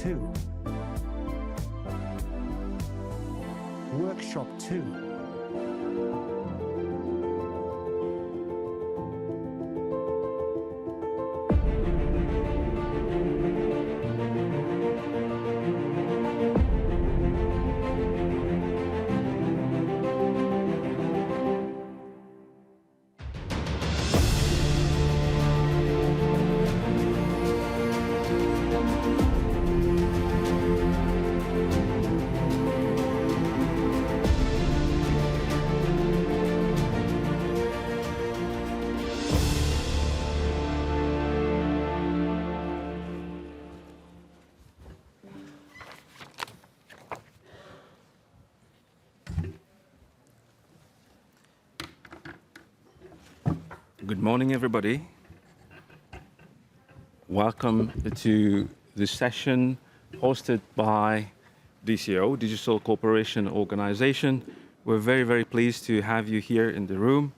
2. Workshop 2. Good morning, everybody. Welcome to the session hosted by DCO, Digital Cooperation Organization. We're very, very pleased to have you here in the room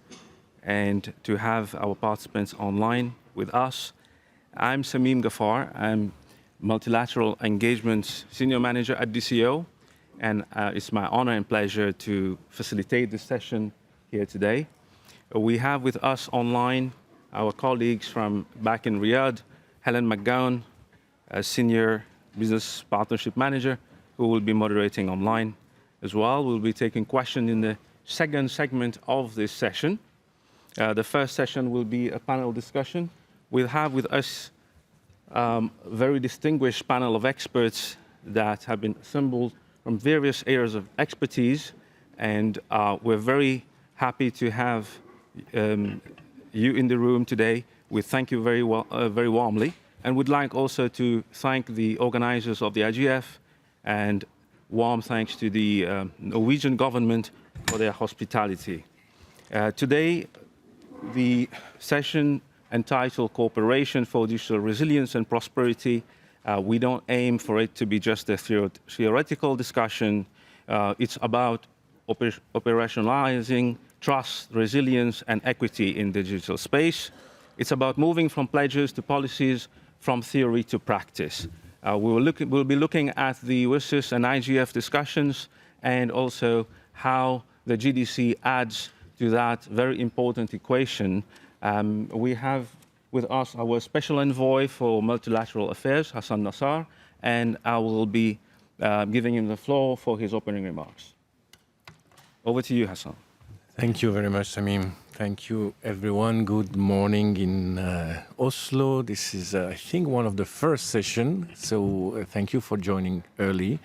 and to have our participants online with us. I'm Samim Ghaffar. I'm Multilateral Engagement Senior Manager at DCO, and it's my honor and pleasure to facilitate this session here today. We have with us online our colleagues from back in Riyadh, Helen McGowan, Senior Business Partnership Manager, who will be moderating online as well. We'll be taking questions in the second segment of this session. The first session will be a panel discussion. We'll have with us a very distinguished panel of experts that have been assembled from various areas of expertise, and we're very happy to have you in the room today. We thank you very warmly, and would like also to thank the organizers of the IGF, and warm thanks to the Norwegian government for their hospitality. Today, the session entitled Cooperation for Digital Resilience and Prosperity. We don't aim for it to be just a theoretical discussion. It's about operationalizing trust, resilience, and equity in the digital space. It's about moving from pledges to policies, from theory to practice. We'll be looking at the WSIS and IGF discussions, and also how the GDC adds to that very important equation. We have with us our Special Envoy for Multilateral Affairs, Hassan Nassar, and I will be giving him the floor for his opening remarks. Over to you, Hassan. Thank you very much, Samim. Thank you, everyone. Good morning in Oslo. This is, I think, one of the first sessions, so thank you for joining early.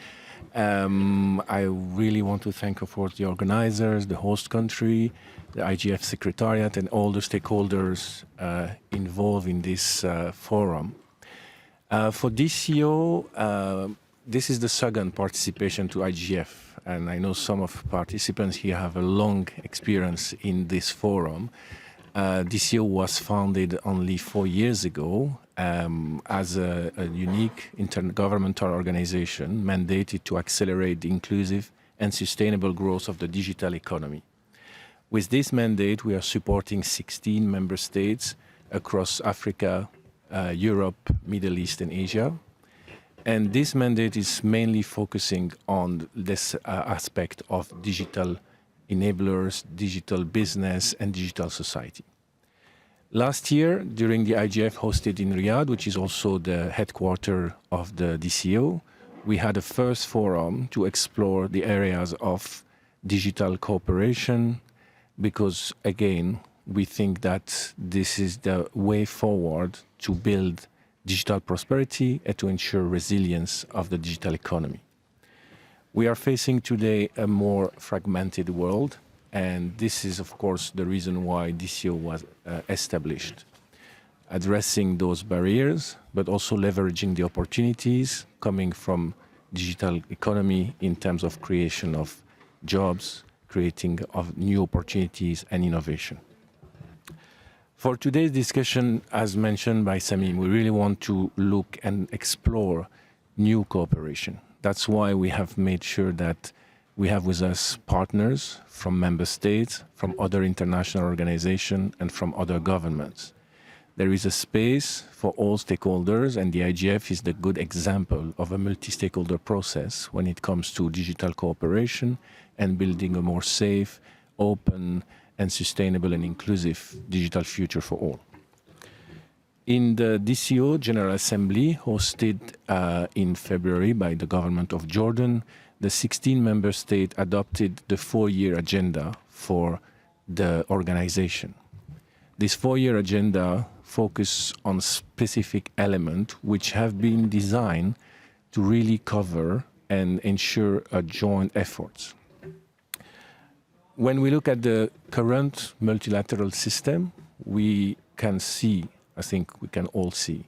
I really want to thank, of course, the organizers, the host country, the IGF Secretariat, and all the stakeholders involved in this forum. For DCO, this is the second participation to IGF. And I know some of participants here have a long experience in this forum. DCO was founded only 4 years ago as a unique intergovernmental organization mandated to accelerate the inclusive and sustainable growth of the digital economy. With this mandate, we are supporting 16 member states across Africa, Europe, Middle East, and Asia. And this mandate is mainly focusing on this aspect of digital enablers, digital business, and digital society. Last year, during the IGF hosted in Riyadh, which is also the headquarters of the DCO, we had a first forum to explore the areas of digital cooperation, because, again, we think that this is the way forward to build digital prosperity and to ensure resilience of the digital economy. We are facing today a more fragmented world, and this is, of course, the reason why DCO was established. Addressing those barriers, but also leveraging the opportunities coming from digital economy in terms of creation of jobs, creating of new opportunities and innovation. For today's discussion, as mentioned by Samim, we really want to look and explore new cooperation. That's why we have made sure that we have with us partners from member states, from other international organizations, and from other governments. There is a space for all stakeholders, and the IGF is the good example of a multi-stakeholder process when it comes to digital cooperation and building a more safe, open, and sustainable and inclusive digital future for all. In the DCO General Assembly hosted in February by the government of Jordan, the 16 member states adopted the 4-year agenda for the organization. This 4-year agenda focuses on specific elements which have been designed to really cover and ensure a joint efforts. When we look at the current multilateral system, we can see, I think we can all see,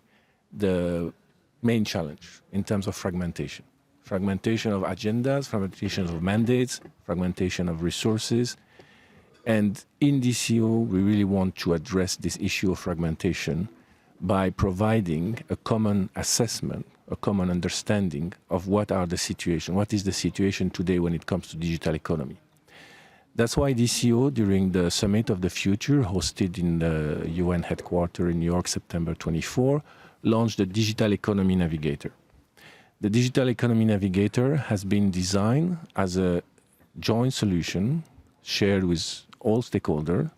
the main challenge in terms of fragmentation. Fragmentation of agendas, fragmentation of mandates, fragmentation of resources. And in DCO, we really want to address this issue of fragmentation by providing a common assessment, a common understanding of what is the situation today when it comes to digital economy. That's why DCO, during the Summit of the Future, hosted in the UN headquarters in New York, September 24, launched the Digital Economy Navigator. The Digital Economy Navigator has been designed as a joint solution shared with all stakeholders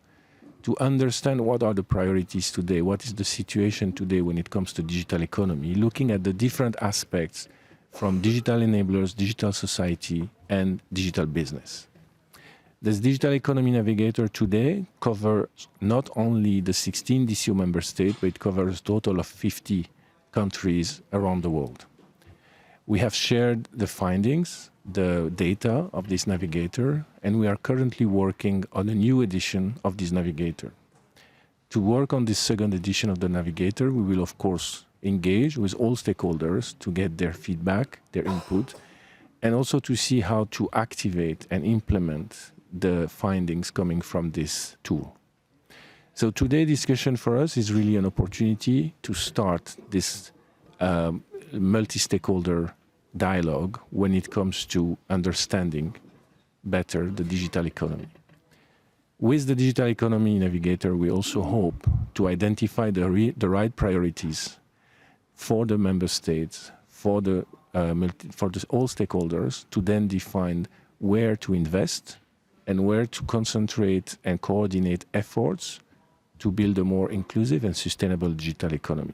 to understand what are the priorities today, what is the situation today when it comes to digital economy, looking at the different aspects from digital enablers, digital society, and digital business. This Digital Economy Navigator today covers not only the 16 DCO member states, but it covers a total of 50 countries around the world. We have shared the findings, the data of this navigator, and we are currently working on a new edition of this navigator. To work on this second edition of the navigator, we will of course engage with all stakeholders to get their feedback, their input, and also to see how to activate and implement the findings coming from this tool. So today's discussion for us is really an opportunity to start this multi-stakeholder dialogue when it comes to understanding better the digital economy. With the Digital Economy Navigator, we also hope to identify the right priorities for the member states, for all stakeholders, to then define where to invest and where to concentrate and coordinate efforts to build a more inclusive and sustainable digital economy.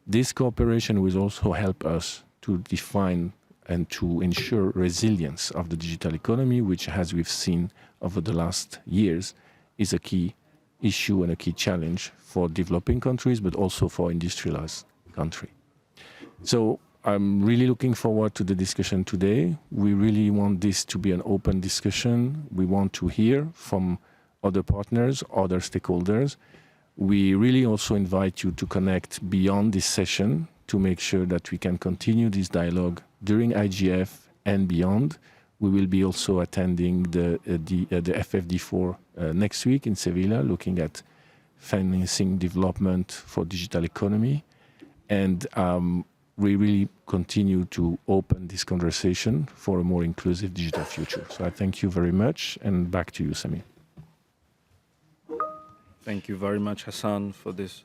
This cooperation will also help us to define and to ensure resilience of the digital economy, which, as we've seen over the last years, is a key issue and a key challenge for developing countries, but also for industrialized countries. So I'm really looking forward to the discussion today. We really want this to be an open discussion. We want to hear from other partners, other stakeholders. We really also invite you to connect beyond this session to make sure that we can continue this dialogue during IGF and beyond. We will be also attending the FFD4 next week in Sevilla, looking at financing development for digital economy. And we really continue to open this conversation for a more inclusive digital future. So I thank you very much, and back to you, Sami. Thank you very much, Hassan, for this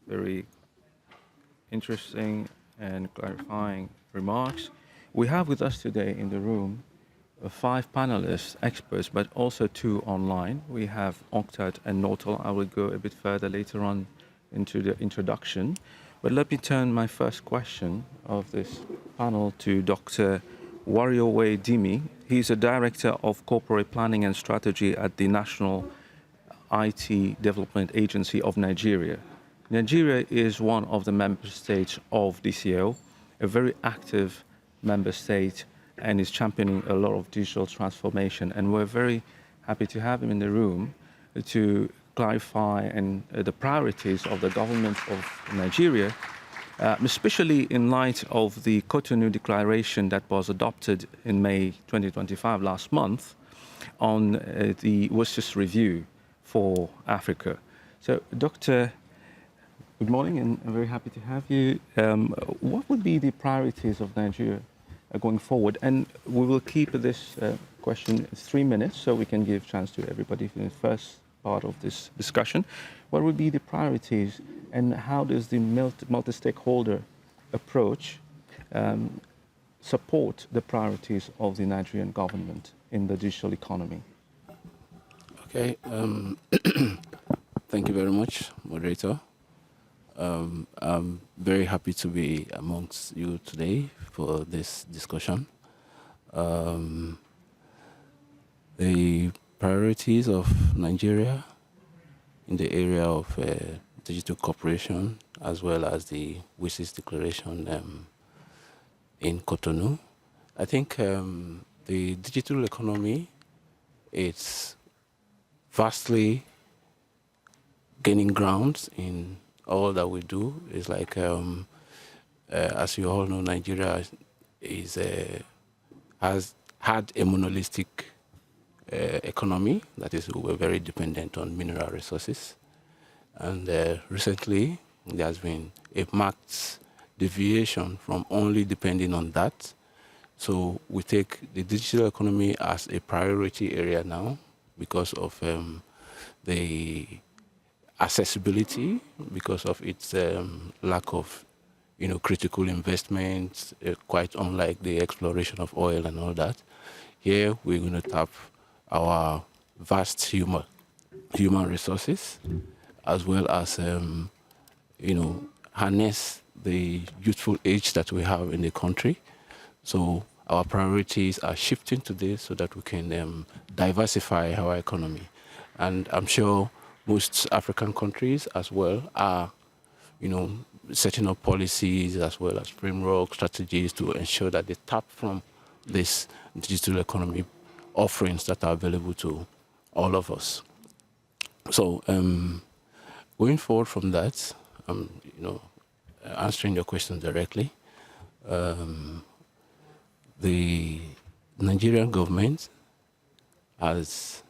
very interesting and clarifying remarks. We have with us today in the room 5 panelists, experts, but also 2 online. We have Oktad and Nortal. I will go a bit further later on into the introduction. But let me turn my first question of this panel to Dr. Wariowe Dimi. He's a Director of Corporate Planning and Strategy at the National IT Development Agency of Nigeria. Nigeria is one of the member states of DCO, a very active member state, and is championing a lot of digital transformation. And we're very happy to have him in the room to clarify and the priorities of the government of Nigeria, especially in light of the Cotonou Declaration that was adopted in May 2025, last month, on the WSIS review for Africa. So, Doctor, good morning, and I'm very happy to have you. What would be the priorities of Nigeria going forward? And we will keep this question 3 minutes so we can give chance to everybody. First, part of this discussion. What would be the priorities, and how does the multi-stakeholder approach support the priorities of the Nigerian government in the digital economy? Okay. Thank you very much, moderator. I'm very happy to be amongst you today for this discussion. The priorities of Nigeria in the area of digital cooperation, as well as the WSIS declaration in Cotonou. I think the digital economy, it's vastly gaining ground in all that we do. It's like, as you all know, Nigeria has had a monolithic economy. That is, we're very dependent on mineral resources. And recently, there has been a marked deviation from only depending on that. So we take the digital economy as a priority area now because of the accessibility, because of its lack of critical investments, quite unlike the exploration of oil and all that. Here we're going to tap our vast human resources, as well as harness the youthful age that we have in the country. So our priorities are shifting to this so that we can diversify our economy. And I'm sure most African countries as well are, setting up policies as well as framework strategies to ensure that they tap from this digital economy offerings that are available to all of us. So going forward from that, answering your question directly, the Nigerian government has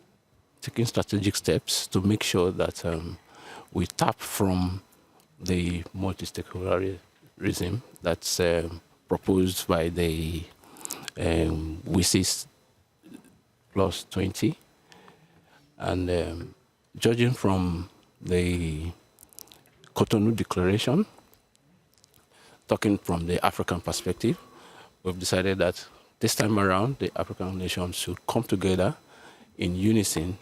taken strategic steps to make sure that we tap from the multi-stakeholderism that's proposed by the WSIS plus 20. And judging from the Cotonou Declaration, talking from the African perspective, we've decided that this time around, the African nations should come together in unison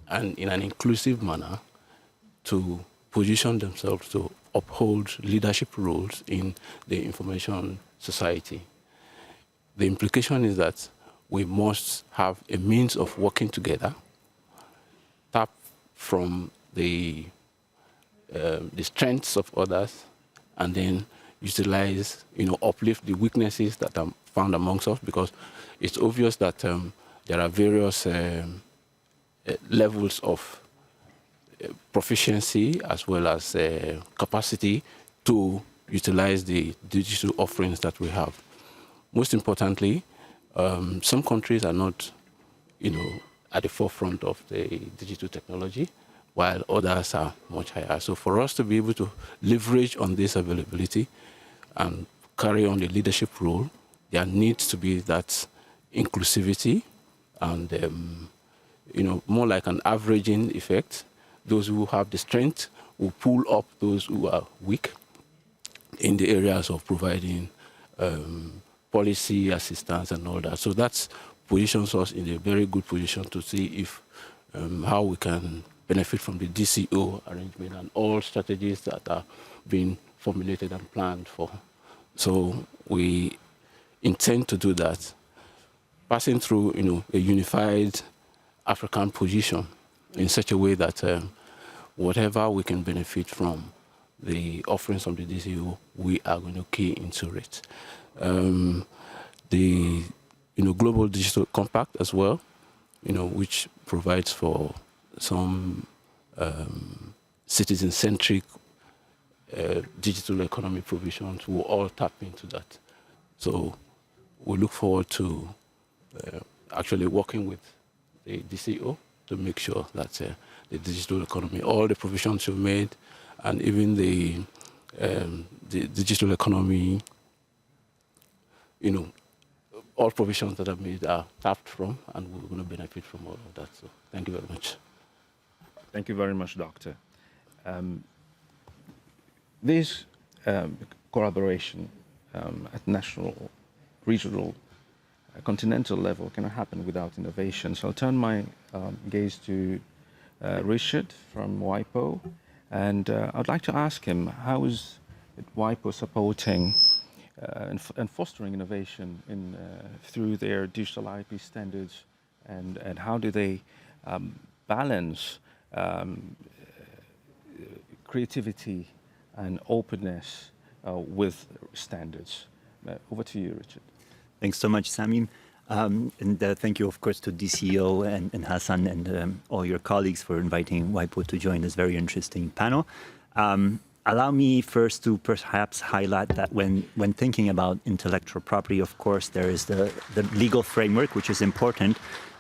and in an inclusive manner to position themselves to uphold leadership roles in the information society. The implication is that we must have a means of working together, tap from the strengths of others, and then utilize, uplift the weaknesses that are found amongst us, because it's obvious that there are various levels of proficiency as well as capacity to utilize the digital offerings that we have. Most importantly, some countries are not, at the forefront of the digital technology, while others are much higher. So for us to be able to leverage on this availability and carry on the leadership role, there needs to be that inclusivity and, more like an averaging effect. Those who have the strength will pull up those who are weak in the areas of providing policy assistance and all that. So that positions us in a very good position to see if how we can benefit from the DCO arrangement and all strategies that are being formulated and planned for. So we intend to do that, passing through a unified African position in such a way that whatever we can benefit from the offerings from the DCO, we are going to key into it. The Global Digital Compact as well, which provides for some citizen-centric digital economy provisions, will all tap into that. So we look forward to actually working with the DCO to make sure that the digital economy, all the provisions you've made, and even the digital economy, all provisions that are made are tapped from, and we're going to benefit from all of that. So thank you very much. Thank you very much, Doctor. This collaboration at national, regional, continental level cannot happen without innovation. So I'll turn my gaze to Richard from WIPO, and I'd like to ask him, how is WIPO supporting and fostering innovation through their digital IP standards, and how do they balance creativity and openness with standards? Over to you, Richard. Thanks so much, Samim. And thank you, of course, to DCO and Hassan and all your colleagues for inviting WIPO to join this very interesting panel. Allow me first to perhaps highlight that when thinking about intellectual property, of course, there is the legal framework, which is important,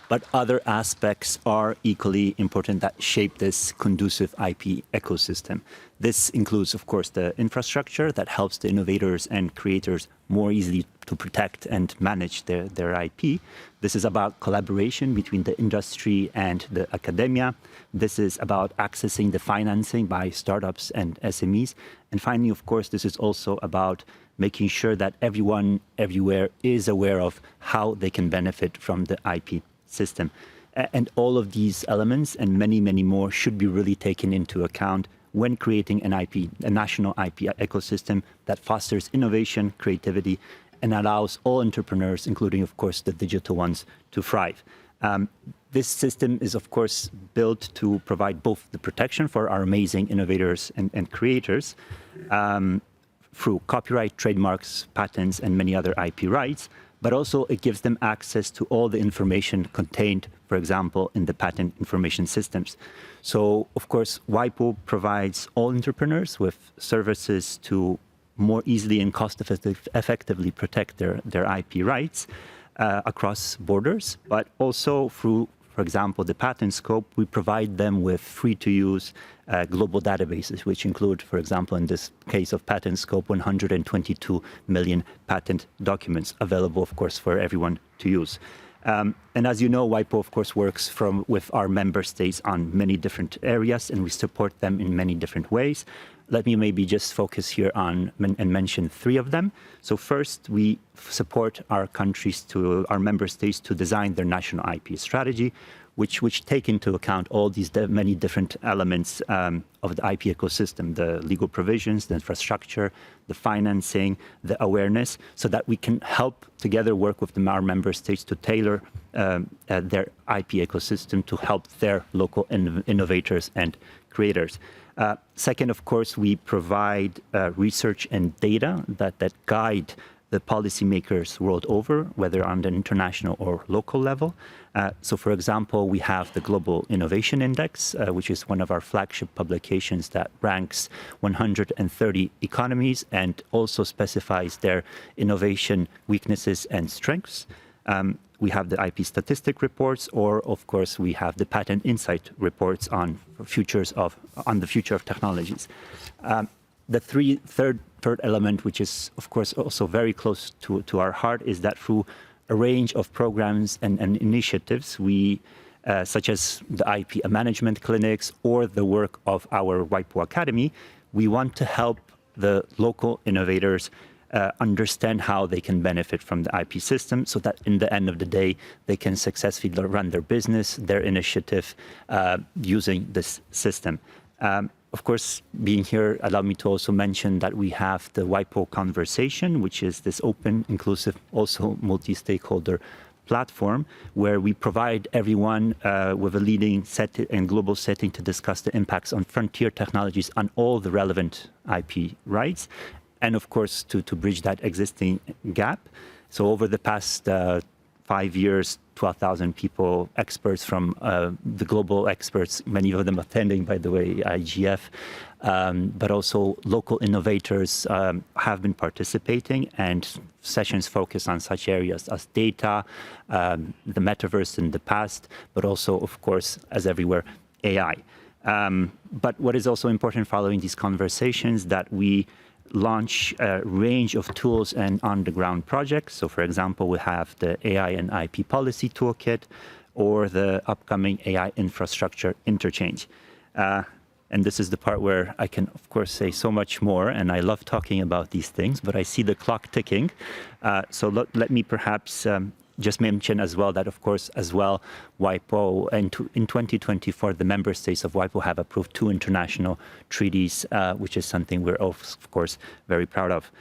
but other aspects are equally important that shape this conducive IP ecosystem. This includes, of course, the infrastructure that helps the innovators and creators more easily to protect and manage their IP. This is about collaboration between the industry and the academia. This is about accessing the financing by startups and SMEs. And finally, of course, this is also about making sure that everyone everywhere is aware of how they can benefit from the IP system. And all of these elements and many, many more should be really taken into account when creating an IP, a national IP ecosystem that fosters innovation, creativity, and allows all entrepreneurs, including, of course, the digital ones, to thrive. This system is, of course, built to provide both the protection for our amazing innovators and creators through copyright, trademarks, patents, and many other IP rights, but also it gives them access to all the information contained, for example, in the patent information systems. So, of course, WIPO provides all entrepreneurs with services to more easily and cost-effectively protect their IP rights across borders, but also through, for example, the patent scope, we provide them with free-to-use global databases, which include, for example, in this case of patent scope, 122 million patent documents available, of course, for everyone to use. And as you know, WIPO, of course, works with our member states on many different areas, and we support them in many different ways. Let me maybe just focus here on and mention three of them. So first, we support our member states to design their national IP strategy, which take into account all these many different elements of the IP ecosystem, the legal provisions, the infrastructure, the financing, the awareness, so that we can help together work with our member states to tailor their IP ecosystem to help their local innovators and creators. Second, of course, we provide research and data that guide the policymakers world over, whether on the international or local level. So, for example, we have the Global Innovation Index, which is one of our flagship publications that ranks 130 economies and also specifies their innovation weaknesses and strengths. We have the IP statistic reports, or of course, we have the patent insight reports on the future of technologies. The third element, which is of course also very close to our heart, is that through a range of programs and initiatives, we, such as the IP management clinics or the work of our WIPO Academy, we want to help the local innovators understand how they can benefit from the IP system, so that in the end of the day, they can successfully run their business, their initiative, using this system. Of course, being here, allow me to also mention that we have the WIPO Conversation, which is this open, inclusive, also multi-stakeholder platform, where we provide everyone with a leading set and global setting to discuss the impacts on frontier technologies on all the relevant IP rights, and of course, to bridge that existing gap. So over the past 5 years, 12,000 people, experts from the global experts, many of them attending, by the way, IGF, but also local innovators have been participating, and sessions focus on such areas as data, the metaverse in the past, but also, of course, as everywhere, AI. But what is also important following these conversations, that we launch a range of tools and on-the-ground projects. So, for example, we have the AI and IP policy toolkit, or the upcoming AI infrastructure interchange. And this is the part where I can, of course, say so much more, and I love talking about these things, but I see the clock ticking. So let me perhaps just mention as well that, of course, as well, WIPO, and in 2024, the member states of WIPO have approved 2 international treaties, which is something we're, of course, very proud of.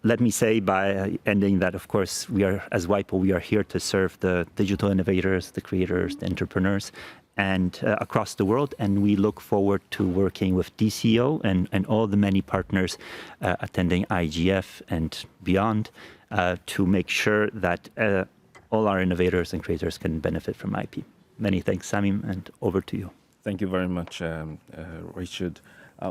Let me say by ending that, of course, we are, as WIPO, we are here to serve the digital innovators, the creators, the entrepreneurs, and across the world, and we look forward to working with DCO and all the many partners attending IGF and beyond to make sure that all our innovators and creators can benefit from IP. Many thanks, Samim, and over to you. Thank you very much, Richard.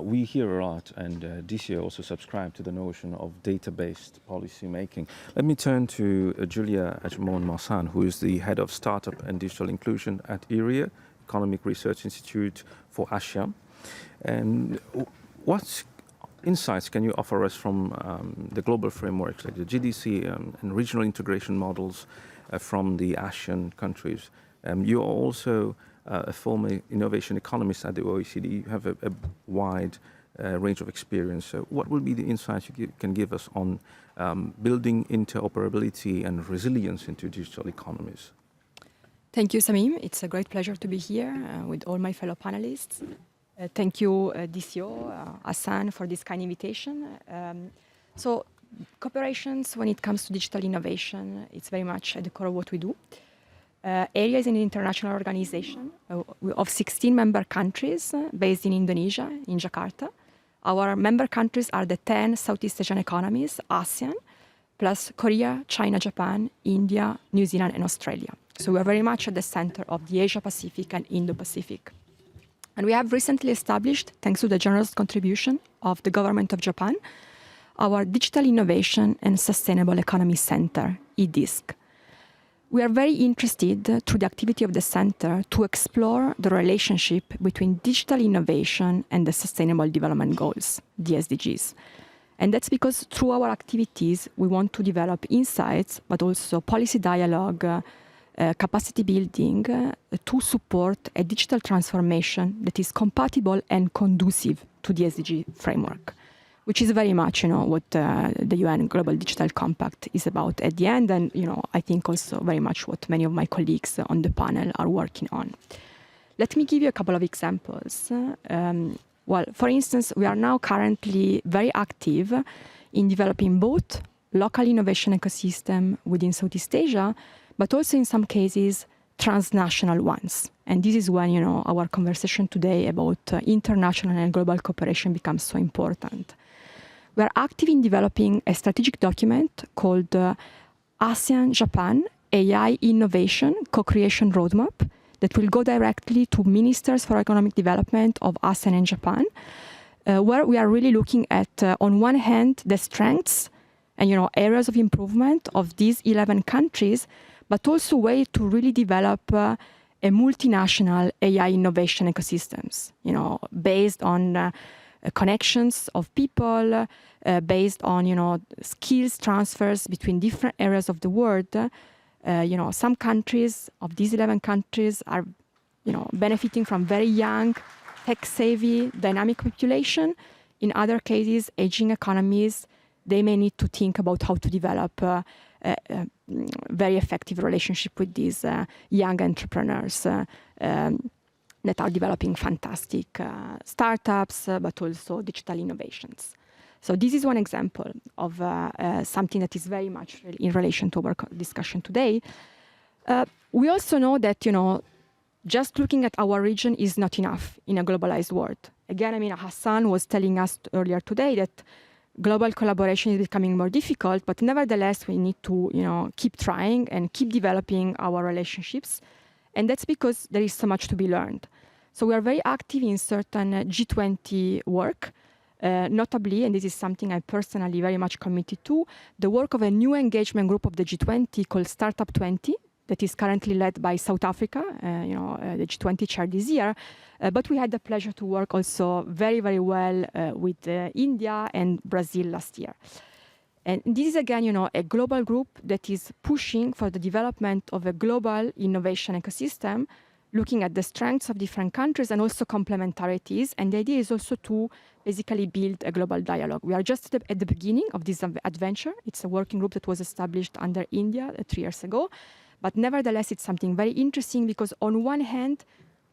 We hear a lot, and DCO also subscribe to the notion of data-based policy making. Let me turn to Julia Ajmon-Marsan, who is the head of startup and digital inclusion at IRIA, Economic Research Institute for ASEAN. And what insights can you offer us from the global frameworks like the GDC and regional integration models from the ASEAN countries? You are also a former innovation economist at the OECD. You have a wide range of experience. So what will be the insights you can give us on building interoperability and resilience into digital economies? Thank you, Samim. It's a great pleasure to be here with all my fellow panelists. Thank you, DCO, Hassan, for this kind invitation. So cooperations, when it comes to digital innovation, it's very much at the core of what we do. ARIA is an international organization of 16 member countries based in Indonesia, in Jakarta. Our member countries are the 10 Southeast Asian economies, ASEAN, plus Korea, China, Japan, India, New Zealand, and Australia. So we are very much at the center of the Asia-Pacific and Indo-Pacific. And we have recently established, thanks to the generous contribution of the government of Japan, our Digital Innovation and Sustainable Economy Center, EDISC. We are very interested, through the activity of the center, to explore the relationship between digital innovation and the Sustainable Development Goals, the SDGs. And that's because through our activities, we want to develop insights, but also policy dialogue, capacity building to support a digital transformation that is compatible and conducive to the SDG framework, which is very much, what the UN Global Digital Compact is about at the end, and I think also very much what many of my colleagues on the panel are working on. Let me give you a couple of examples. Well, for instance, we are now currently very active in developing both local innovation ecosystem within Southeast Asia, but also in some cases, transnational ones. And this is when, our conversation today about international and global cooperation becomes so important. We are active in developing a strategic document called ASEAN-Japan AI Innovation Co-Creation Roadmap that will go directly to ministers for economic development of ASEAN and Japan, where we are really looking at, on one hand, the strengths and areas of improvement of these 11 countries, but also way to really develop a multinational AI innovation ecosystems, based on connections of people, based on, skills transfers between different areas of the world. Some countries of these 11 countries are, benefiting from very young, tech-savvy, dynamic population. In other cases, aging economies, they may need to think about how to develop a very effective relationship with these young entrepreneurs that are developing fantastic startups, but also digital innovations. So this is one example of something that is very much in relation to our discussion today. We also know that, just looking at our region is not enough in a globalized world. Again, Hassan was telling us earlier today that global collaboration is becoming more difficult, but nevertheless, we need to, keep trying and keep developing our relationships. And that's because there is so much to be learned. So we are very active in certain G20 work, notably, and this is something I'm personally very much committed to, the work of a new engagement group of the G20 called Startup 20, that is currently led by South Africa, the G20 chair this year. But we had the pleasure to work also very, very well with India and Brazil last year. And this is, again, a global group that is pushing for the development of a global innovation ecosystem, looking at the strengths of different countries and also complementarities. And the idea is also to basically build a global dialogue. We are just at the beginning of this adventure. It's a working group that was established under India 3 years ago. But nevertheless, it's something very interesting because on one hand,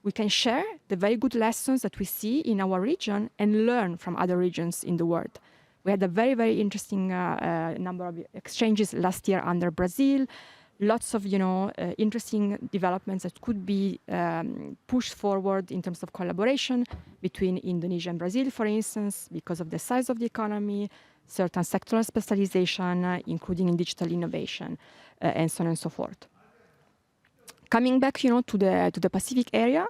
we can share the very good lessons that we see in our region and learn from other regions in the world. We had a very, very interesting number of exchanges last year under Brazil. Lots of, interesting developments that could be pushed forward in terms of collaboration between Indonesia and Brazil, for instance, because of the size of the economy, certain sectoral specialization, including in digital innovation, and so on and so forth. Coming back, to the Pacific area,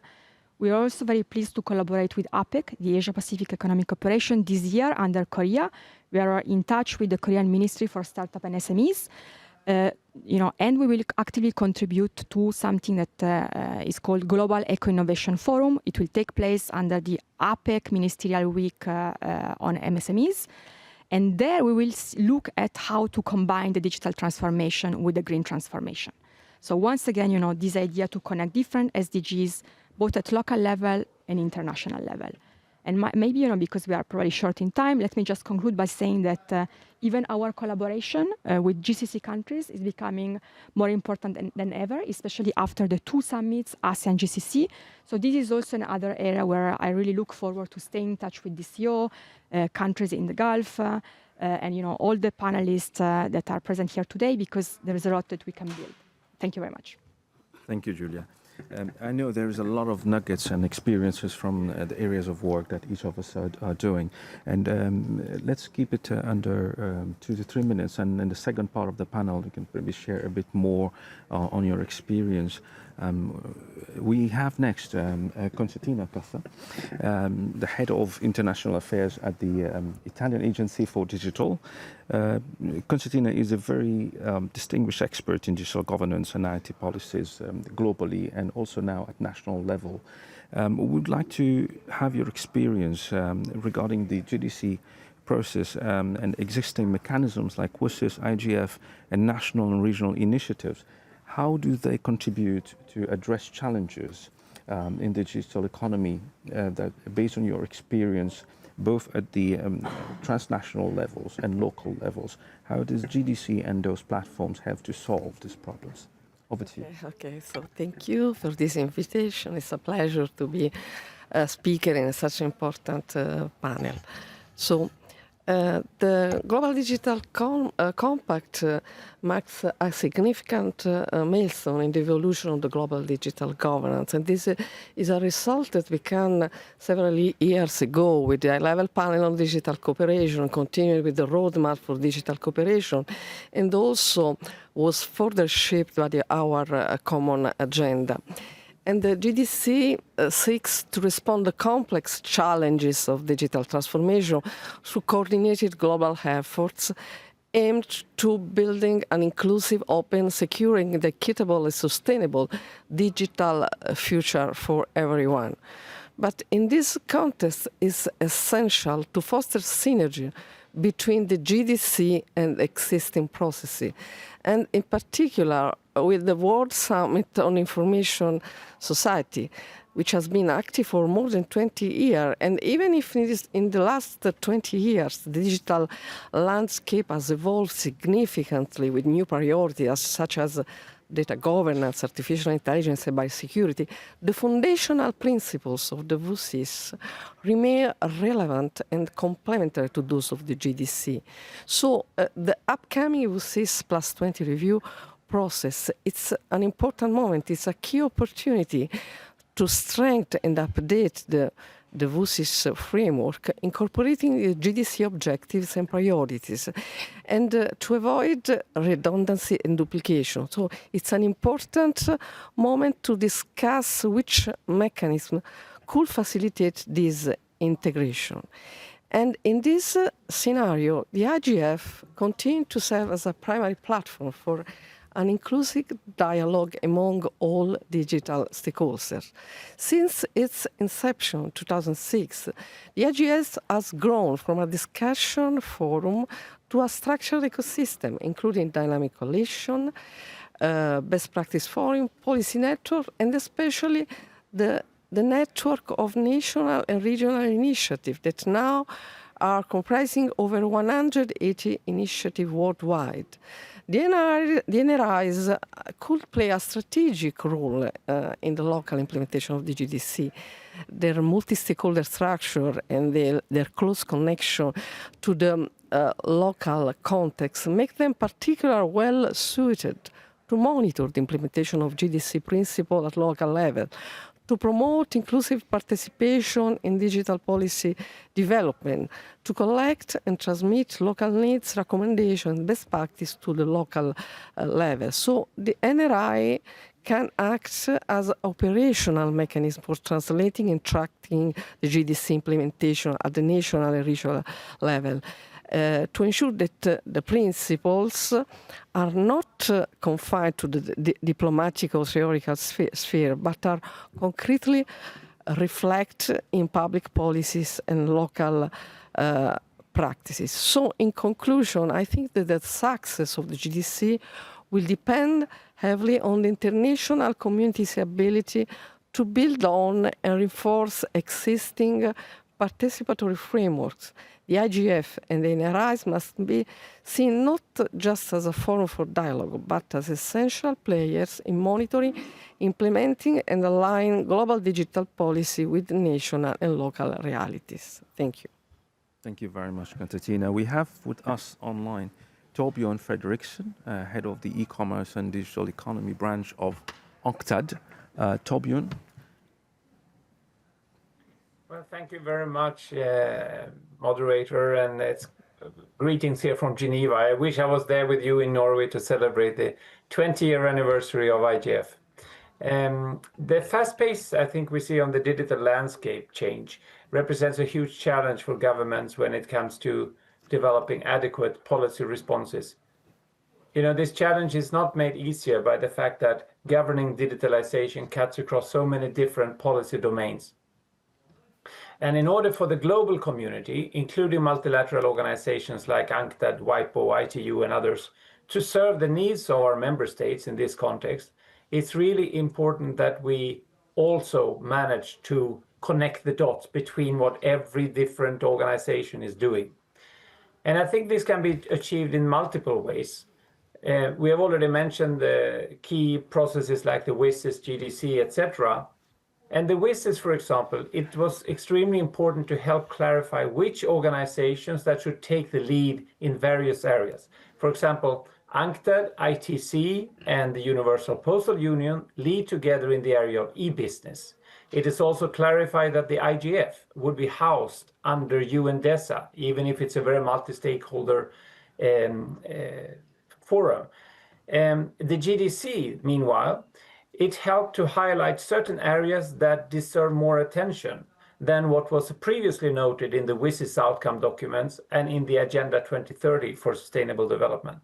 we are also very pleased to collaborate with APEC, the Asia Pacific Economic Cooperation, this year under Korea. We are in touch with the Korean Ministry for Startup and SMEs, and we will actively contribute to something that is called Global Eco-Innovation Forum. It will take place under the APEC Ministerial Week on MSMEs. And there we will look at how to combine the digital transformation with the green transformation. So once again, this idea to connect different SDGs, both at local level and international level. And maybe, because we are probably short in time, let me just conclude by saying that even our collaboration with GCC countries is becoming more important than ever, especially after the 2 summits, ASEAN GCC. So this is also another area where I really look forward to staying in touch with DCO, countries in the Gulf, and all the panelists that are present here today, because there is a lot that we can build. Thank you very much. Thank you, Julia. I know there is a lot of nuggets and experiences from the areas of work that each of us are doing. And let's keep it under 2 to 3 minutes. And in the second part of the panel, you can maybe share a bit more on your experience. We have next Constantina Cassa, the head of international affairs at the Italian Agency for Digital. Constantina is a very distinguished expert in digital governance and IT policies globally and also now at national level. We would like to have your experience regarding the GDC process and existing mechanisms like WSIS, IGF, and national and regional initiatives. How do they contribute to address challenges in the digital economy that, based on your experience, both at the transnational levels and local levels? How does GDC and those platforms have to solve these problems? Over to you. Okay, so thank you for this invitation. It's a pleasure to be a speaker in such an important panel. So, the Global Digital Compact marks a significant milestone in the evolution of the global digital governance. And this is a result that began several years ago with the high-level panel on digital cooperation, continuing with the roadmap for digital cooperation, and also was further shaped by our common agenda. And the GDC seeks to respond to complex challenges of digital transformation through coordinated global efforts aimed to building an inclusive, open, secure, and equitable and sustainable digital future for everyone. But in this context, it's essential to foster synergy between the GDC and existing processes, and in particular with the World Summit on Information Society, which has been active for more than 20 years. And even if it is in the last 20 years, the digital landscape has evolved significantly with new priorities such as data governance, artificial intelligence, and biosecurity, the foundational principles of the WSIS remain relevant and complementary to those of the GDC. So the upcoming WSIS Plus 20 review process, it's an important moment. It's a key opportunity to strengthen and update the WSIS framework, incorporating the GDC objectives and priorities, and to avoid redundancy and duplication. So it's an important moment to discuss which mechanism could facilitate this integration. And in this scenario, the IGF continues to serve as a primary platform for an inclusive dialogue among all digital stakeholders. Since its inception in 2006, the IGF has grown from a discussion forum to a structured ecosystem, including dynamic coalition, best practice forum, policy network, and especially the network of national and regional initiatives that now are comprising over 180 initiatives worldwide. The NRIs could play a strategic role in the local implementation of the GDC. Their multi-stakeholder structure and their close connection to the local context make them particularly well suited to monitor the implementation of GDC principle at local level, to promote inclusive participation in digital policy development, to collect and transmit local needs, recommendations, best practice to the local level. So the NRI can act as an operational mechanism for translating and tracking the GDC implementation at the national and regional level. To ensure that the principles are not confined to the diplomatic or theoretical sphere, but are concretely reflect in public policies and local practices. So in conclusion, I think that the success of the GDC will depend heavily on the international community's ability to build on and reinforce existing participatory frameworks. The IGF and the NRIs must be seen not just as a forum for dialogue, but as essential players in monitoring, implementing, and aligning global digital policy with national and local realities. Thank you. Thank you very much, Constantina. We have with us online Torbjörn Fredriksson, head of the e-commerce and digital economy branch of UNCTAD. Torbjörn. Well, thank you very much, moderator, and it's greetings here from Geneva. I wish I was there with you in Norway to celebrate the 20-year anniversary of IGF. The fast pace I think we see on the digital landscape change represents a huge challenge for governments when it comes to developing adequate policy responses. You know, this challenge is not made easier by the fact that governing digitalization cuts across so many different policy domains. And in order for the global community, including multilateral organizations like UNCTAD, WIPO, ITU, and others, to serve the needs of our member states in this context, it's really important that we also manage to connect the dots between what every different organization is doing. And I think this can be achieved in multiple ways. We have already mentioned the key processes like the WSIS, GDC, etc. And the WSIS, for example, it was extremely important to help clarify which organizations that should take the lead in various areas. For example, UNCTAD, ITC, and the Universal Postal Union lead together in the area of e-business. It is also clarified that the IGF would be housed under UNDESA, even if it's a very multi-stakeholder forum. The GDC, meanwhile, it helped to highlight certain areas that deserve more attention than what was previously noted in the WSIS outcome documents and in the Agenda 2030 for Sustainable Development.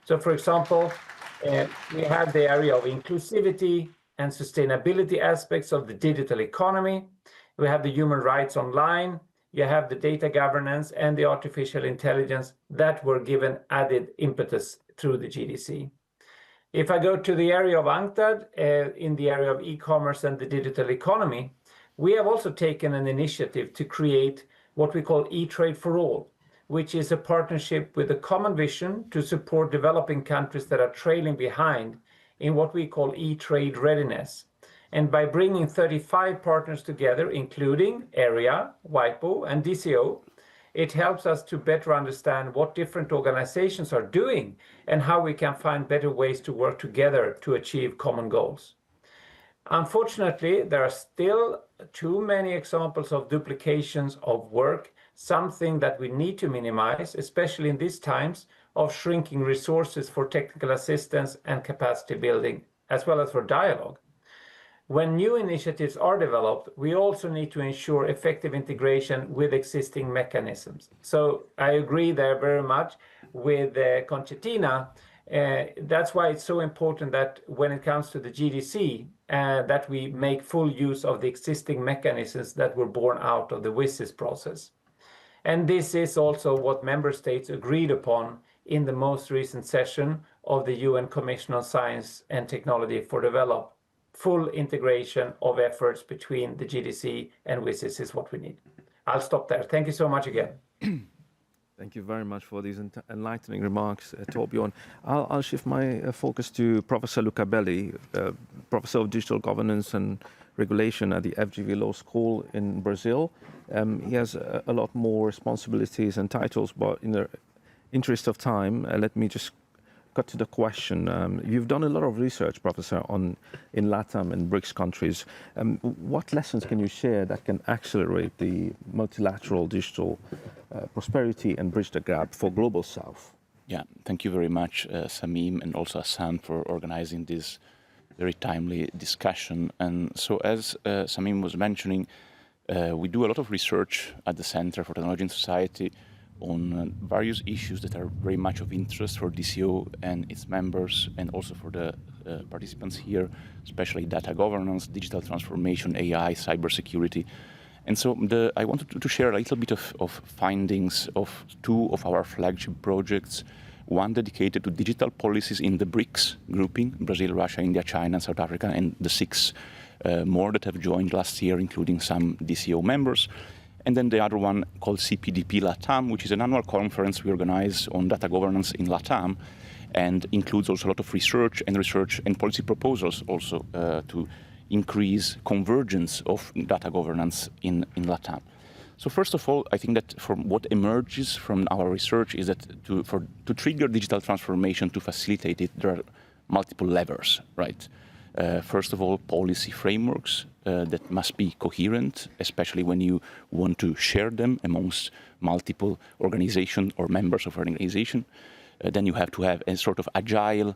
So, for example, we have the area of inclusivity and sustainability aspects of the digital economy. We have the human rights online. You have the data governance and the artificial intelligence that were given added impetus through the GDC. If I go to the area of UNCTAD, in the area of e-commerce and the digital economy, we have also taken an initiative to create what we call e-trade for all, which is a partnership with a common vision to support developing countries that are trailing behind in what we call e-trade readiness. And by bringing 35 partners together, including AREA, WIPO, and DCO, it helps us to better understand what different organizations are doing and how we can find better ways to work together to achieve common goals. Unfortunately, there are still too many examples of duplications of work, something that we need to minimize, especially in these times of shrinking resources for technical assistance and capacity building, as well as for dialogue. When new initiatives are developed, we also need to ensure effective integration with existing mechanisms. So I agree there very much with Constantina. That's why it's so important that when it comes to the GDC, that we make full use of the existing mechanisms that were born out of the WSIS process. And this is also what member states agreed upon in the most recent session of the UN Commission on Science and Technology for Development. Full integration of efforts between the GDC and WSIS is what we need. I'll stop there. Thank you so much again. Thank you very much for these enlightening remarks, Torbjörn. I'll shift my focus to Professor Luca Belli, Professor of Digital Governance and Regulation at the FGV Law School in Brazil. He has a lot more responsibilities and titles, but in the interest of time, let me just cut to the question. You've done a lot of research, Professor, in LATAM and BRICS countries. What lessons can you share that can accelerate the multilateral digital prosperity and bridge the gap for Global South? Yeah, thank you very much, Samim, and also Hassan for organizing this very timely discussion. And so, as Samim was mentioning, we do a lot of research at the Center for Technology and Society on various issues that are very much of interest for DCO and its members, and also for the participants here, especially data governance, digital transformation, AI, cybersecurity. And so I wanted to share a little bit of findings of two of our flagship projects, one dedicated to digital policies in the BRICS grouping, Brazil, Russia, India, China, South Africa, and the six more that have joined last year, including some DCO members. And then the other one called CPDP LATAM, which is an annual conference we organize on data governance in LATAM, and includes also a lot of research and policy proposals also to increase convergence of data governance in LATAM. So first of all, I think that from what emerges from our research is that to trigger digital transformation, to facilitate it, there are multiple levers, right? First of all, policy frameworks that must be coherent, especially when you want to share them amongst multiple organizations or members of an organization. Then you have to have a sort of agile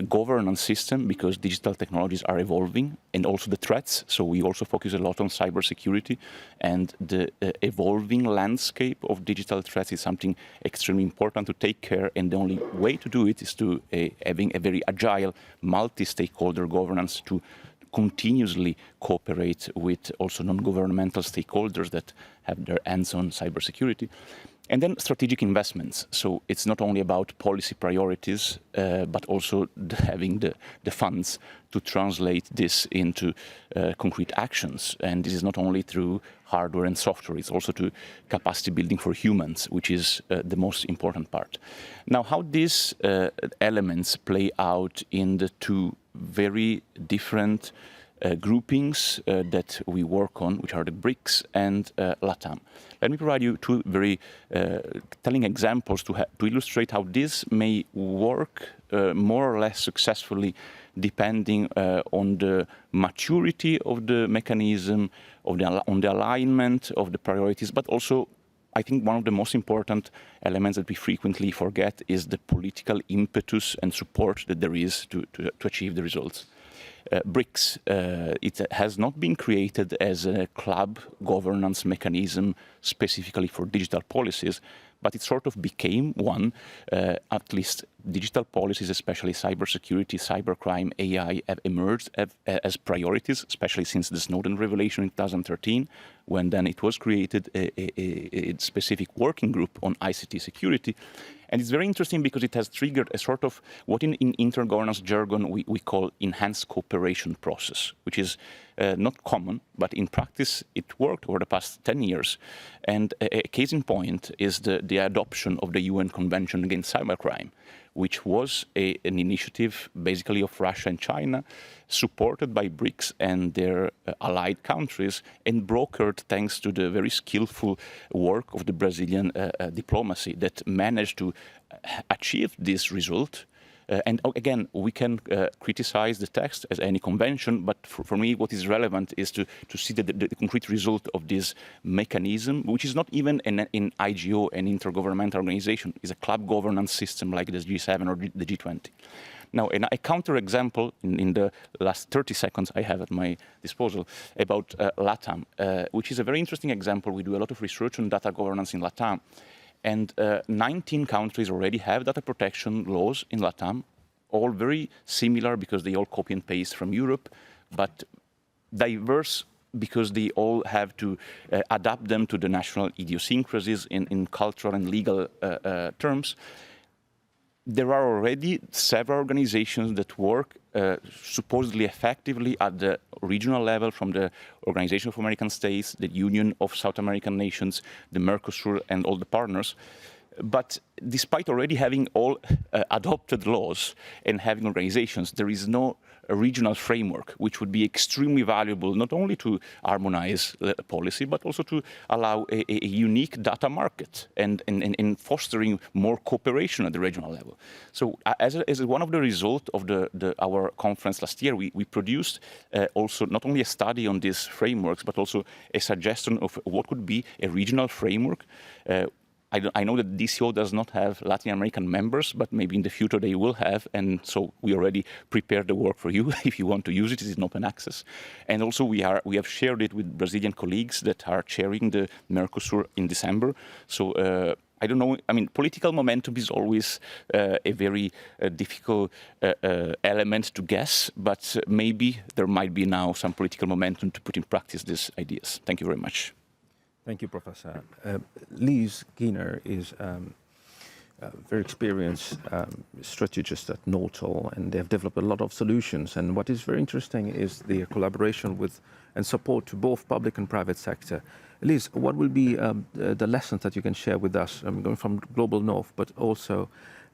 governance system, because digital technologies are evolving, and also the threats. So we also focus a lot on cybersecurity, and the evolving landscape of digital threats is something extremely important to take care. And the only way to do it is to having a very agile, multi-stakeholder governance to continuously cooperate with also non-governmental stakeholders that have their hands on cybersecurity. And then strategic investments. So it's not only about policy priorities, but also having the funds to translate this into concrete actions. And this is not only through hardware and software, it's also to capacity building for humans, which is the most important part. Now, how these elements play out in the two very different groupings that we work on, which are the BRICS and LATAM. Let me provide you two very telling examples to illustrate how this may work more or less successfully, depending on the maturity of the mechanism, on the alignment of the priorities, but also I think one of the most important elements that we frequently forget is the political impetus and support that there is to achieve the results. BRICS, it has not been created as a club governance mechanism specifically for digital policies, but it sort of became one. At least digital policies, especially cybersecurity, cybercrime, AI, have emerged as priorities, especially since the Snowden revelation in 2013, when then it was created a specific working group on ICT security. And it's very interesting because it has triggered a sort of what in intergovernance jargon we call enhanced cooperation process, which is not common, but in practice it worked over the past 10 years. And a case in point is the adoption of the UN Convention Against Cybercrime, which was an initiative basically of Russia and China, supported by BRICS and their allied countries, and brokered thanks to the very skillful work of the Brazilian diplomacy that managed to achieve this result. And again, we can criticize the text as any convention, but for me, what is relevant is to see the concrete result of this mechanism, which is not even an IGO, an intergovernmental organization, is a club governance system like the G7 or the G20. Now, a counterexample in the last 30 seconds I have at my disposal about LATAM, which is a very interesting example. We do a lot of research on data governance in LATAM. And 19 countries already have data protection laws in LATAM, all very similar because they all copy and paste from Europe, but diverse because they all have to adapt them to the national idiosyncrasies in cultural and legal terms. There are already several organizations that work supposedly effectively at the regional level, from the Organization of American States, the Union of South American Nations, the Mercosur, and all the partners. But despite already having all adopted laws and having organizations, there is no regional framework, which would be extremely valuable, not only to harmonize policy, but also to allow a unique data market and fostering more cooperation at the regional level. So as one of the results of our conference last year, we produced also not only a study on these frameworks, but also a suggestion of what could be a regional framework. I know that DCO does not have Latin American members, but maybe in the future they will have, and so we already prepared the work for you. If you want to use it, it's in open access. And also we have shared it with Brazilian colleagues that are chairing the Mercosur in December. So I don't know, I mean, political momentum is always a very difficult element to guess, but maybe there might be now some political momentum to put in practice these ideas. Thank you very much. Thank you, Professor. Lise Giener is a very experienced strategist at Nortal, and they have developed a lot of solutions. And what is very interesting is the collaboration with and support to both public and private sector. Lise, what will be the lessons that you can share with us, going from Global North, but also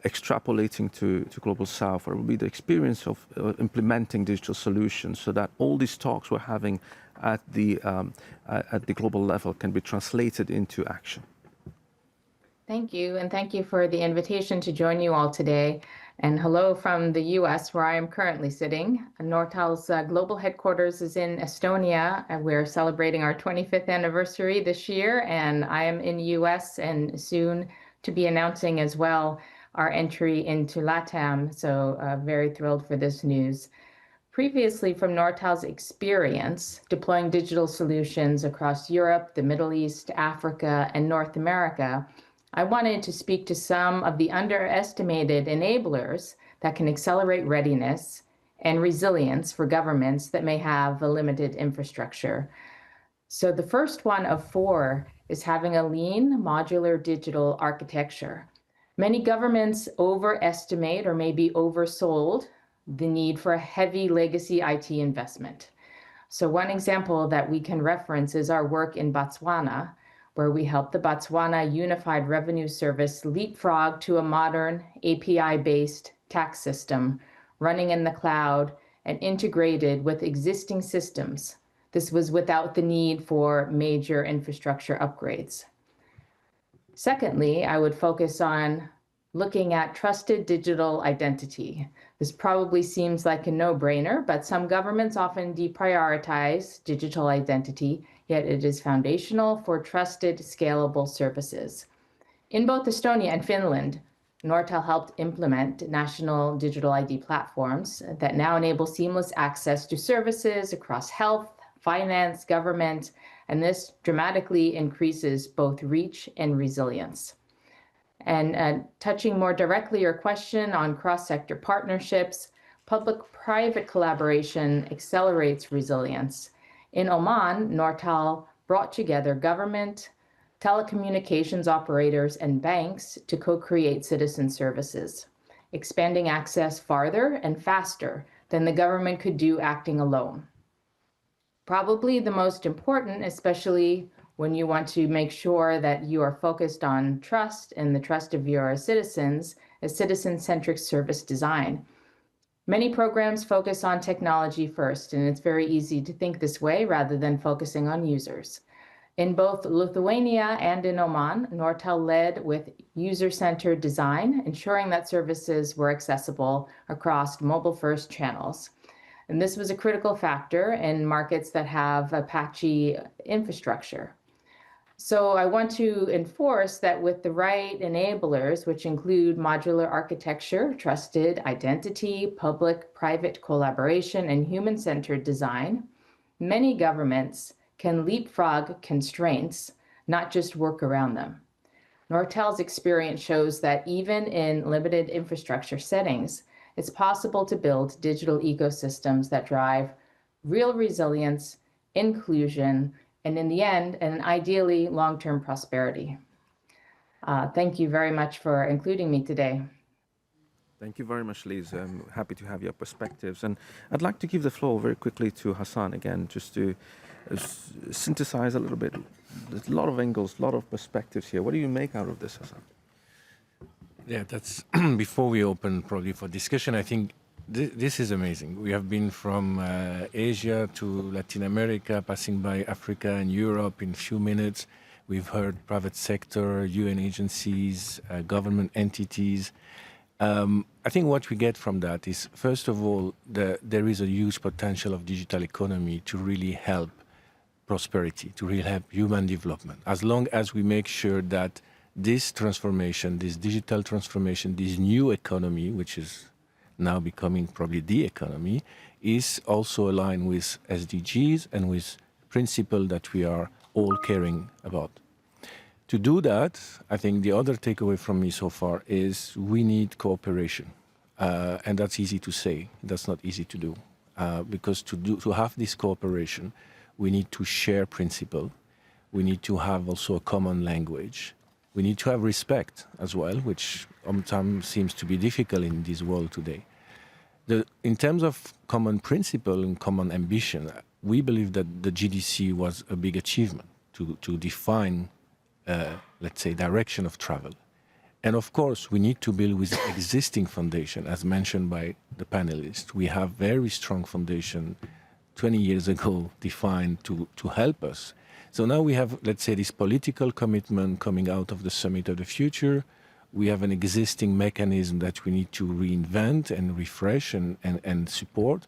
extrapolating to Global South? What will be the experience of implementing digital solutions so that all these talks we're having at the global level can be translated into action? Thank you, and thank you for the invitation to join you all today. And hello from the US, where I am currently sitting. Nortal's global headquarters is in Estonia, and we're celebrating our 25th anniversary this year, and I am in the US and soon to be announcing as well our entry into LATAM, so very thrilled for this news. Previously, from Nortal's experience deploying digital solutions across Europe, the Middle East, Africa, and North America, I wanted to speak to some of the underestimated enablers that can accelerate readiness and resilience for governments that may have a limited infrastructure. So the first one of 4 is having a lean, modular digital architecture. Many governments overestimate or maybe oversold the need for a heavy legacy IT investment. So one example that we can reference is our work in Botswana, where we helped the Botswana Unified Revenue Service leapfrog to a modern API-based tax system running in the cloud and integrated with existing systems. This was without the need for major infrastructure upgrades. Secondly, I would focus on looking at trusted digital identity. This probably seems like a no-brainer, but some governments often deprioritize digital identity, yet it is foundational for trusted, scalable services. In both Estonia and Finland, Nortal helped implement national digital ID platforms that now enable seamless access to services across health, finance, government, and this dramatically increases both reach and resilience. And touching more directly your question on cross-sector partnerships, public-private collaboration accelerates resilience. In Oman, Nortal brought together government, telecommunications operators, and banks to co-create citizen services, expanding access farther and faster than the government could do acting alone. Probably the most important, especially when you want to make sure that you are focused on trust and the trust of your citizens, is citizen-centric service design. Many programs focus on technology first, and it's very easy to think this way rather than focusing on users. In both Lithuania and in Oman, Nortal led with user-centered design, ensuring that services were accessible across mobile-first channels. And this was a critical factor in markets that have a patchy infrastructure. So I want to enforce that with the right enablers, which include modular architecture, trusted identity, public-private collaboration, and human-centered design, many governments can leapfrog constraints, not just work around them. Nortal's experience shows that even in limited infrastructure settings, it's possible to build digital ecosystems that drive real resilience inclusion, and in the end, and ideally, long-term prosperity. Thank you very much for including me today. Thank you very much, Liz. I'm happy to have your perspectives. And I'd like to give the floor very quickly to Hassan again, just to synthesize a little bit. There's a lot of angles, a lot of perspectives here. What do you make out of this, Hassan? Yeah, that's before we open probably for discussion. I think this is amazing. We have been from Asia to Latin America, passing by Africa and Europe in a few minutes. We've heard private sector, UN agencies, government entities. I think what we get from that is, first of all, there is a huge potential of digital economy to really help prosperity, to really help human development. As long as we make sure that this transformation, this digital transformation, this new economy, which is now becoming probably the economy, is also aligned with SDGs and with principles that we are all caring about. To do that, I think the other takeaway from me so far is we need cooperation. And that's easy to say, that's not easy to do. Because to have this cooperation, we need to share principle. We need to have also a common language. We need to have respect as well, which sometimes seems to be difficult in this world today. In terms of common principle and common ambition, we believe that the GDC was a big achievement to define, let's say, direction of travel. And of course, we need to build with existing foundation, as mentioned by the panelists. We have very strong foundation 20 years ago defined to help us. So now we have, let's say, this political commitment coming out of the Summit of the Future. We have an existing mechanism that we need to reinvent and refresh and support.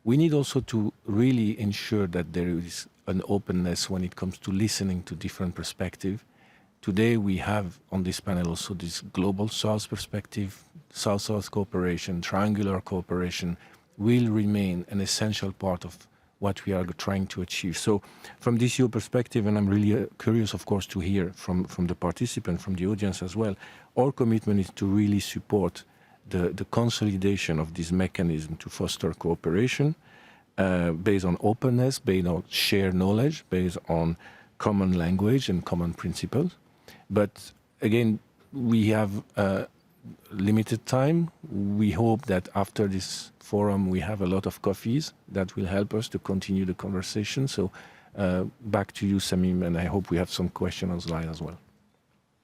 We need also to really ensure that there is an openness when it comes to listening to different perspectives. Today we have on this panel also this global South perspective, South-South cooperation, triangular cooperation will remain an essential part of what we are trying to achieve. So from this your perspective, and I'm really curious, of course, to hear from the participant, from the audience as well, our commitment is to really support the consolidation of this mechanism to foster cooperation based on openness, based on shared knowledge, based on common language and common principles. But again, we have limited time. We hope that after this forum, we have a lot of coffees that will help us to continue the conversation. So back to you, Samim, and I hope we have some questions online as well.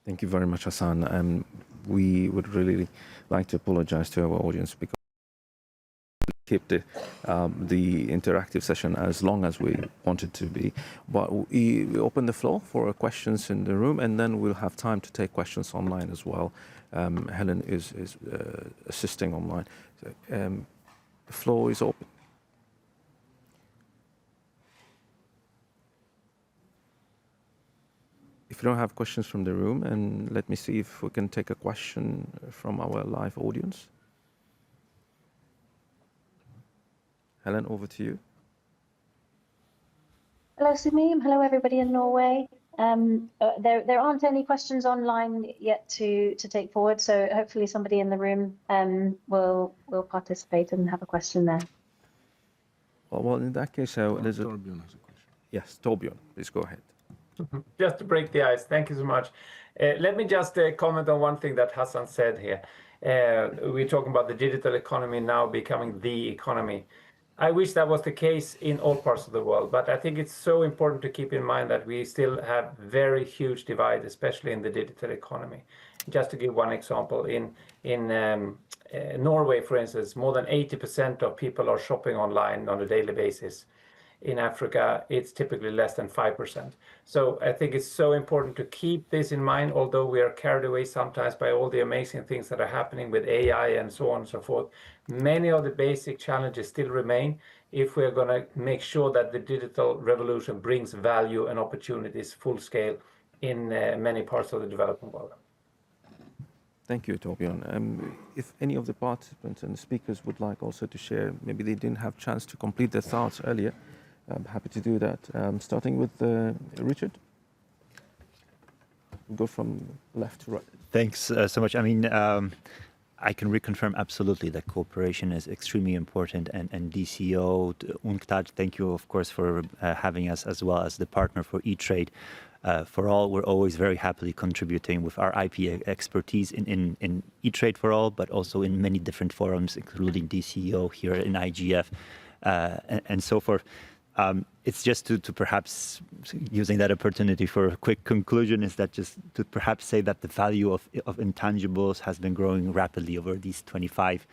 Thank you very much, Hassan. We would really like to apologize to our audience because we kept the interactive session as long as we wanted to be. But we open the floor for questions in the room, and then we'll have time to take questions online as well. Helen is assisting online. So, the floor is open. If you don't have questions from the room, and let me see if we can take a question from our live audience. Helen, over to you. Hello, Samim. Hello, everybody in Norway. There aren't any questions online yet to take forward, so hopefully somebody in the room will participate and have a question there. Well, in that case, Torbjörn has a question. Yes, Torbjörn, please go ahead. Just to break the ice, thank you so much. Let me just comment on one thing that Hassan said here. We're talking about the digital economy now becoming the economy. I wish that was the case in all parts of the world, but I think it's so important to keep in mind that we still have very huge divide, especially in the digital economy. Just to give one example, in Norway, for instance, more than 80% of people are shopping online on a daily basis. In Africa, it's typically less than 5%. So I think it's so important to keep this in mind, although we are carried away sometimes by all the amazing things that are happening with AI and so on and so forth. Many of the basic challenges still remain if we're going to make sure that the digital revolution brings value and opportunities full scale in many parts of the developing world. Thank you, Torbjörn. If any of the participants and the speakers would like also to share, maybe they didn't have a chance to complete their thoughts earlier, I'm happy to do that. Starting with Richard. We'll go from left to right. Thanks so much. I mean, I can reconfirm absolutely that cooperation is extremely important. And DCO, UNCTAD, thank you, of course, for having us as well as the partner for E-Trade. For All, we're always very happily contributing with our IP expertise in E-Trade for All, but also in many different forums, including DCO here in IGF and so forth. It's just to perhaps, using that opportunity for a quick conclusion, is that just to perhaps say that the value of intangibles has been growing rapidly over these 25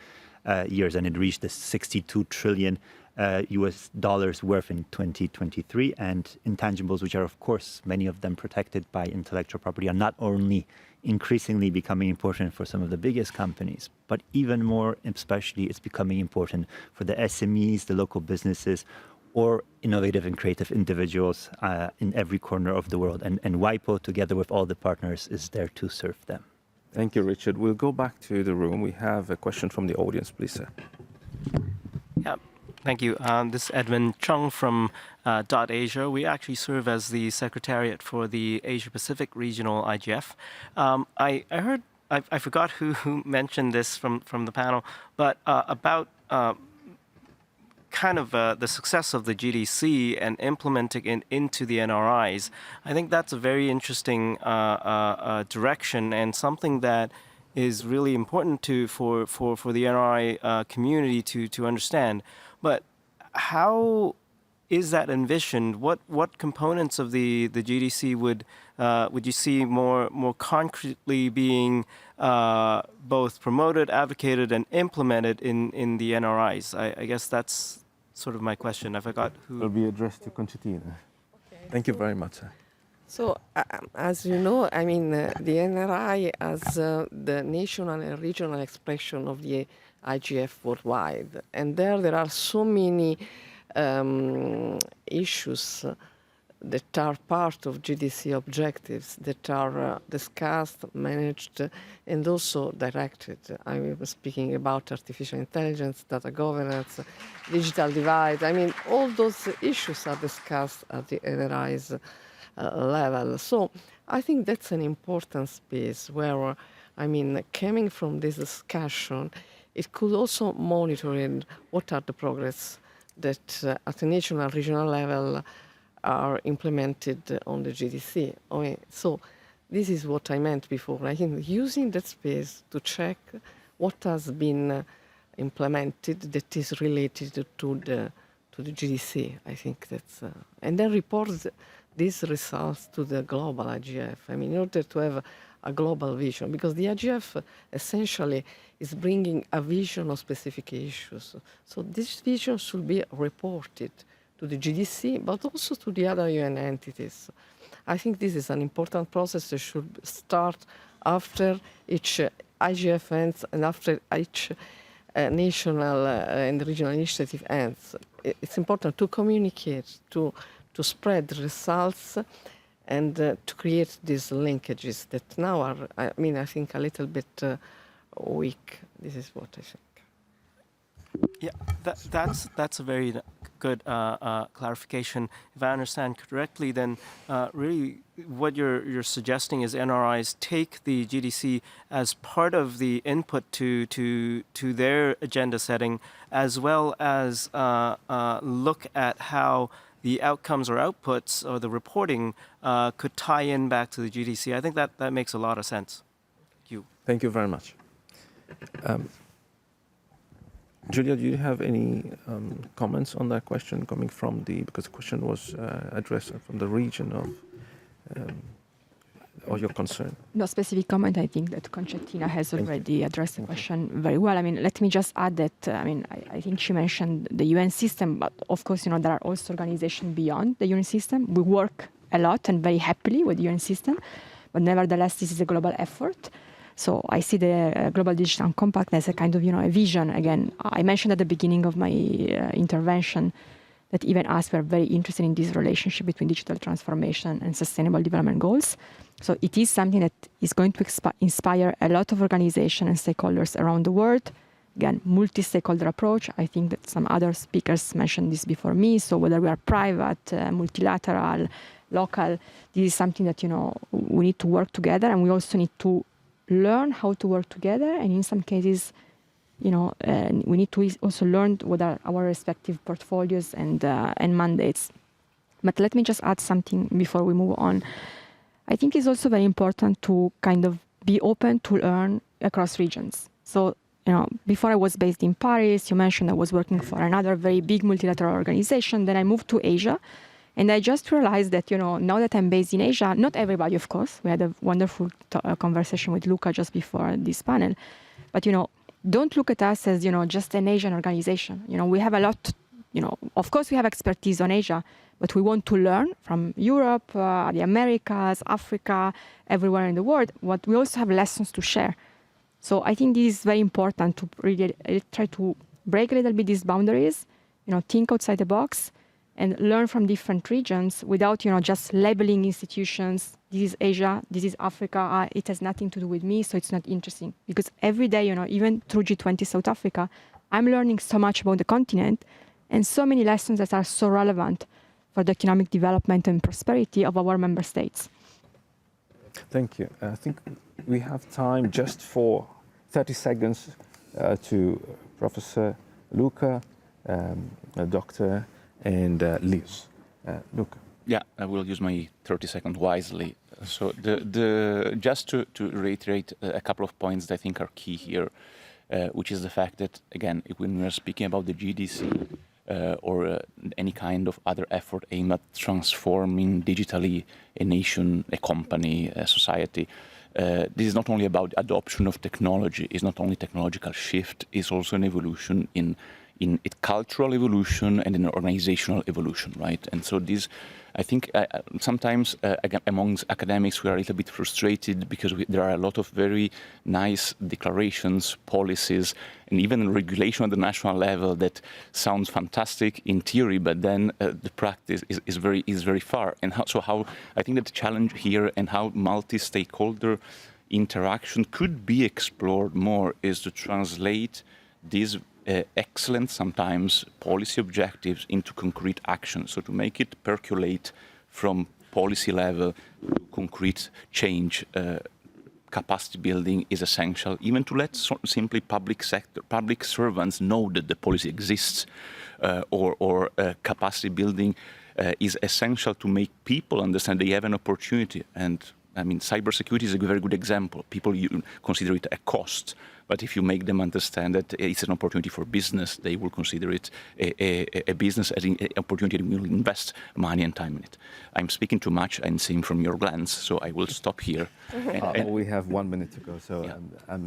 years, and it reached the 62 trillion US dollars worth in 2023. And intangibles, which are of course many of them protected by intellectual property, are not only increasingly becoming important for some of the biggest companies, but even more especially it's becoming important for the SMEs, the local businesses, or innovative and creative individuals in every corner of the world. And WIPO, together with all the partners, is there to serve them. Thank you, Richard. We'll go back to the room. We have a question from the audience, please, sir. Yeah, thank you. This is Edwin Chung from Dot Asia. We actually serve as the secretariat for the Asia Pacific Regional IGF. I heard, I forgot who mentioned this from the panel, but about kind of the success of the GDC and implementing it into the NRIs. I think that's a very interesting direction and something that is really important for the NRI community to understand. But how is that envisioned? What components of the GDC would you see more concretely being both promoted, advocated, and implemented in the NRIs? I guess that's sort of my question. I forgot who. Will be addressed to Concertina. Okay. Thank you very much, sir. So, as you know, I mean, the NRI as the national and regional expression of the IGF worldwide. And there are so many issues that are part of GDC objectives that are discussed, managed, and also directed. I was speaking about artificial intelligence, data governance, digital divide. I mean, all those issues are discussed at the NRI's level. So I think that's an important space where, I mean, coming from this discussion, it could also monitor what are the progress that at the national and regional level are implemented on the GDC. I mean, so this is what I meant before. I think using that space to check what has been implemented that is related to the GDC. I think that's and then report these results to the global IGF. I mean, in order to have a global vision, because the IGF essentially is bringing a vision of specific issues. So this vision should be reported to the GDC, but also to the other UN entities. I think this is an important process that should start after each IGF ends and after each national and regional initiative ends. It's important to communicate, to spread the results, and to create these linkages that now are, I mean, I think a little bit weak. This is what I think. Yeah, that's a very good clarification. If I understand correctly, then really what you're suggesting is NRIs take the GDC as part of the input to their agenda setting, as well as look at how the outcomes or outputs or the reporting could tie in back to the GDC. I think that makes a lot of sense. Thank you. Thank you very much. Julia, do you have any comments on that question coming from because the question was addressed from the region of or your concern? No specific comment. I think that Concertina has already addressed the question very well. I mean, let me just add that, I think she mentioned the UN system, but of course, there are also organizations beyond the UN system. We work a lot and very happily with the UN system, but nevertheless, this is a global effort. So I see the Global Digital Compact as a kind of, a vision. Again, I mentioned at the beginning of my intervention that even us were very interested in this relationship between digital transformation and sustainable development goals. So it is something that is going to inspire a lot of organizations and stakeholders around the world. Again, multi-stakeholder approach. I think that some other speakers mentioned this before me. So whether we are private, multilateral, local, this is something that, we need to work together, and we also need to learn how to work together, and in some cases, we need to also learn what are our respective portfolios and mandates. But let me just add something before we move on. I think it's also very important to kind of be open to learn across regions. So, before I was based in Paris, you mentioned I was working for another very big multilateral organization. Then I moved to Asia. And I just realized that, now that I'm based in Asia, not everybody, of course, we had a wonderful conversation with Luca just before this panel. But, don't look at us as, just an Asian organization. We have a lot, of course we have expertise on Asia, but we want to learn from Europe, the Americas, Africa, everywhere in the world. But we also have lessons to share. So I think this is very important to really try to break a little bit these boundaries, think outside the box and learn from different regions without, just labeling institutions. This is Asia, this is Africa, it has nothing to do with me, so it's not interesting. Because every day, even through G20 South Africa, I'm learning so much about the continent and so many lessons that are so relevant for the economic development and prosperity of our member states. Thank you. I think we have time just for 30 seconds to Professor Luca, Dr. and Liz. Luca. Yeah, I will use my 30 seconds wisely. So just to reiterate a couple of points that I think are key here, which is the fact that, again, when we are speaking about the GDC or any kind of other effort aimed at transforming digitally a nation, a company, a society, this is not only about adoption of technology, it's not only technological shift, it's also an evolution in cultural evolution and in organizational evolution, right? And so this, I think, sometimes amongst academics we are a little bit frustrated because there are a lot of very nice declarations, policies, and even regulation at the national level that sounds fantastic in theory, but then the practice is very far. And how I think that the challenge here and how multi-stakeholder interaction could be explored more is to translate these excellent, sometimes policy objectives into concrete action. So to make it percolate from policy level to concrete change, capacity building is essential, even to let simply public servants know that the policy exists, or capacity building is essential to make people understand they have an opportunity. And I mean, cybersecurity is a very good example. People consider it a cost, but if you make them understand that it's an opportunity for business, they will consider it a business as an opportunity and will invest money and time in it. I'm speaking too much, I'm seeing from your glance, so I will stop here. We have 1 minute to go, so yeah.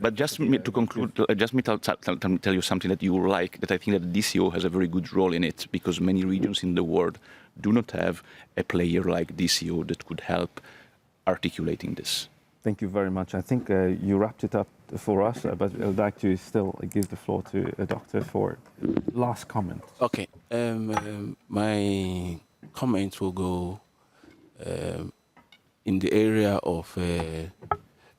But just to conclude, just me tell you something that you will like, that I think that the DCO has a very good role in it, because many regions in the world do not have a player like DCO that could help articulating this. Thank you very much. I think you wrapped it up for us, but I'd like to still give the floor to a doctor for last comment. Okay. My comments will go in the area of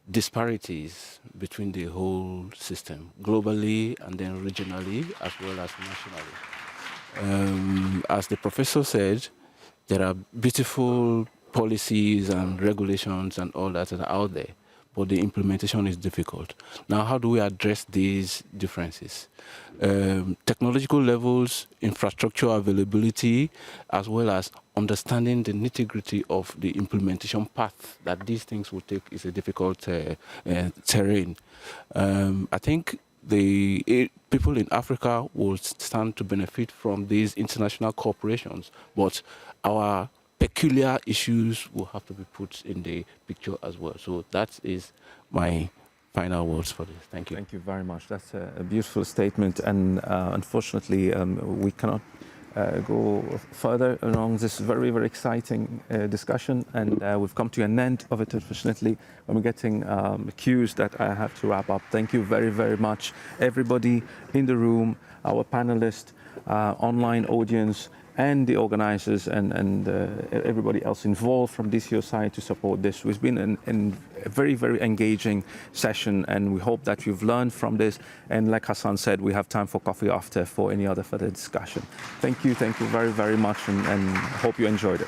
disparities between the whole system, globally and then regionally, as well as nationally. As the professor said, there are beautiful policies and regulations and all that are out there, but the implementation is difficult. Now, how do we address these differences? Technological levels, infrastructure availability, as well as understanding the nitty-gritty of the implementation path that these things will take is a difficult terrain. I think the people in Africa will stand to benefit from these international corporations, but our peculiar issues will have to be put in the picture as well. So that is my final words for this. Thank you. Thank you very much. That's a beautiful statement, and unfortunately we cannot go further along this very, very exciting discussion, and we've come to an end of it, unfortunately. I'm getting cues that I have to wrap up. Thank you very, very much, everybody in the room, our panelists, online audience, and the organizers and everybody else involved from DCO side to support this. It's been a very, very engaging session, and we hope that you've learned from this. And like Hassan said, we have time for coffee after for any other further discussion. Thank you very, very much, and hope you enjoyed it.